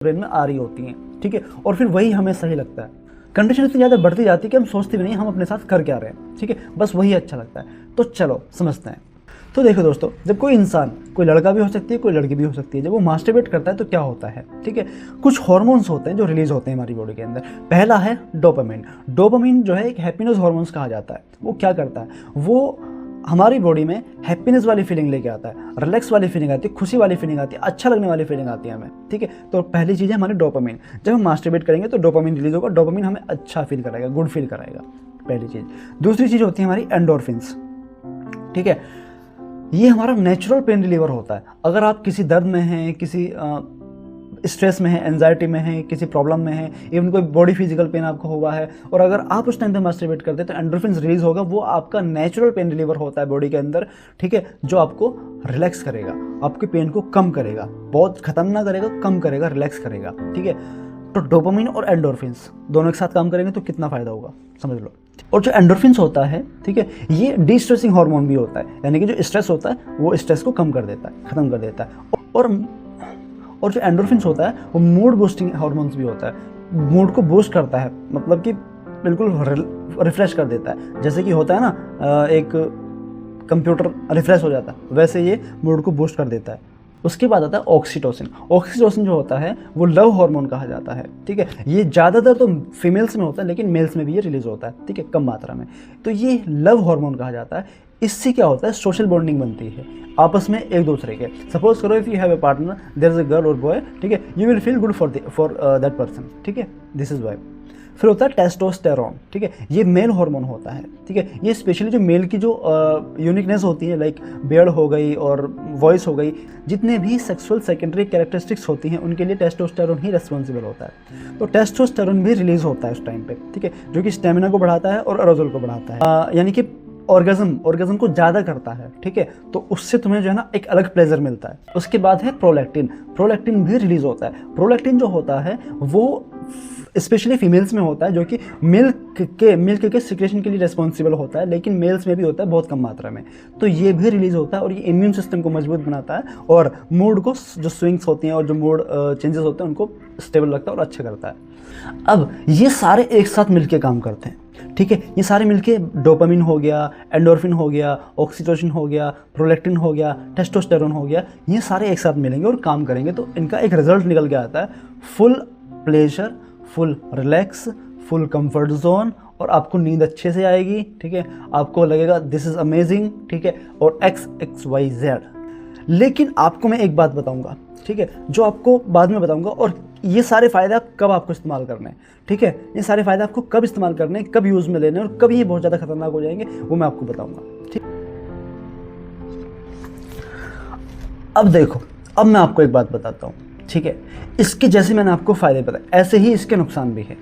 Brain में आ रही होती हैं, ठीक है, और फिर वही हमें सही लगता है। कंडीशन इतनी ज़्यादा बढ़ती जाती है कि हम सोचते भी नहीं हम अपने साथ कर क्या रहे हैं, ठीक है, बस वही अच्छा लगता है। तो चलो समझते हैं। तो देखो दोस्तों, जब कोई इंसान, कोई लड़का भी हो सकती है, कोई लड़की भी हो सकती है, जब वो मास्टरबेट करता है तो क्या होता है, ठीक है, कुछ हार्मोन्स होते हैं जो रिलीज होते हैं हमारी बॉडी के अंदर। पहला है डोपामिन। डोपामिन जो है एक हैप्पीनेस हार्मोन्स कहा जाता है। वो क्या करता है, वो हमारी बॉडी में हैप्पीनेस वाली फीलिंग लेके आता है, रिलैक्स वाली फीलिंग आती है, खुशी वाली फीलिंग आती है, अच्छा लगने वाली फीलिंग आती है हमें, ठीक है। तो पहली चीज़ है हमारी डोपामिन। जब हम मास्टरबेट करेंगे तो डोपामिन रिलीज होगा, डोपामिन हमें अच्छा फील कराएगा, गुड फील कराएगा, पहली चीज़। दूसरी चीज़ होती है हमारी एंडोर्फिन्स, ठीक है। ये हमारा नेचुरल पेन रिलीवर होता है। अगर आप किसी दर्द में हैं, किसी स्ट्रेस में है, एंजाइटी में है, किसी प्रॉब्लम में है, इवन कोई बॉडी फिजिकल पेन आपको हुआ है, और अगर आप उस टाइम पे मास्टरबेट करते हैं तो एंडोर्फिन्स रिलीज होगा। वो आपका नेचुरल पेन रिलीवर होता है बॉडी के अंदर, ठीक है, जो आपको रिलैक्स करेगा, आपके पेन को कम करेगा, बहुत खत्म ना करेगा, कम करेगा, रिलैक्स करेगा, ठीक है। तो डोपामिन और एंडोर्फिन्स दोनों एक साथ काम करेंगे तो कितना फायदा होगा, समझ लो। और जो एंडोर्फिन्स होता है, ठीक है, ये डिस्ट्रेसिंग हार्मोन भी होता है, यानी कि जो स्ट्रेस होता है वो स्ट्रेस को कम कर देता है, खत्म कर देता है। और जो एंडोर्फिन्स होता है वो मूड बूस्टिंग हार्मोन्स भी होता है, मूड को बूस्ट करता है, मतलब कि बिल्कुल रिफ्रेश कर देता है। जैसे कि होता है ना, एक कंप्यूटर रिफ्रेश हो जाता है, वैसे ये मूड को बूस्ट कर देता है। उसके बाद आता है ऑक्सीटोसिन। ऑक्सीटोसिन जो होता है वो लव हार्मोन कहा जाता है, ठीक है। ये ज़्यादातर तो फीमेल्स में होता है, लेकिन मेल्स में भी ये रिलीज होता है, ठीक है, कम मात्रा में। तो ये लव हार्मोन कहा जाता है। इससे क्या होता है, सोशल बॉन्डिंग बनती है आपस में एक दूसरे के। सपोज करो if you have a partner, there is a girl और बॉय, ठीक है, you will feel good for that person, ठीक है, दिस इज वाई। फिर होता है टेस्टोस्टेरोन, ठीक है, ये मेल हार्मोन होता है, ठीक है। ये स्पेशली जो मेल की जो यूनिकनेस होती है, लाइक बियर्ड हो गई और वॉइस हो गई, जितने भी सेक्सुअल सेकेंडरी कैरेक्टरिस्टिक्स होती हैं उनके लिए टेस्टोस्टेरोन ही रेस्पॉन्सिबल होता है। तो टेस्टोस्टेरोन भी रिलीज होता है उस टाइम पे, ठीक है, जो कि स्टेमिना को बढ़ाता है और अरोजल को बढ़ाता है, यानी कि ऑर्गेज्म को ज़्यादा करता है, ठीक है। तो उससे तुम्हें जो है ना एक अलग प्लेजर मिलता है। उसके बाद है प्रोलैक्टिन। प्रोलैक्टिन भी रिलीज होता है। प्रोलैक्टिन जो होता है वो स्पेशली फीमेल्स में होता है, जो कि मिल्क के सिक्रेशन के लिए रिस्पॉन्सिबल होता है, लेकिन मेल्स में भी होता है बहुत कम मात्रा में। तो ये भी रिलीज होता है और ये इम्यून सिस्टम को मजबूत बनाता है और मूड को, जो स्विंग्स होती हैं और जो मूड चेंजेस होते हैं उनको स्टेबल रखता है और अच्छा करता है। अब ये सारे एक साथ मिलके काम करते हैं, ठीक है। ये सारे मिलके डोपामिन हो गया, एंडोर्फिन हो गया, ऑक्सीटोसिन हो गया, प्रोलैक्टिन हो गया, टेस्टोस्टेरोन हो गया, ये सारे एक साथ मिलेंगे और काम करेंगे तो इनका एक रिजल्ट निकल के आता है, full pleasure, full relax, full comfort zone, और आपको नींद अच्छे से आएगी, ठीक है, आपको लगेगा दिस इज अमेजिंग, ठीक है, और XYZ। लेकिन आपको मैं एक बात बताऊंगा, ठीक है, जो आपको बाद में बताऊंगा, और ये सारे फायदे आप कब आपको इस्तेमाल करने हैं, ठीक है, ये सारे फायदे आपको कब इस्तेमाल करने हैं, कब यूज़ में लेने हैं और कब ये बहुत ज़्यादा खतरनाक हो जाएंगे, वो मैं आपको बताऊंगा, ठीक। अब देखो, अब मैं आपको एक बात बताता हूँ, ठीक है, इसके जैसे मैंने आपको फायदे बताए, ऐसे ही इसके नुकसान भी है।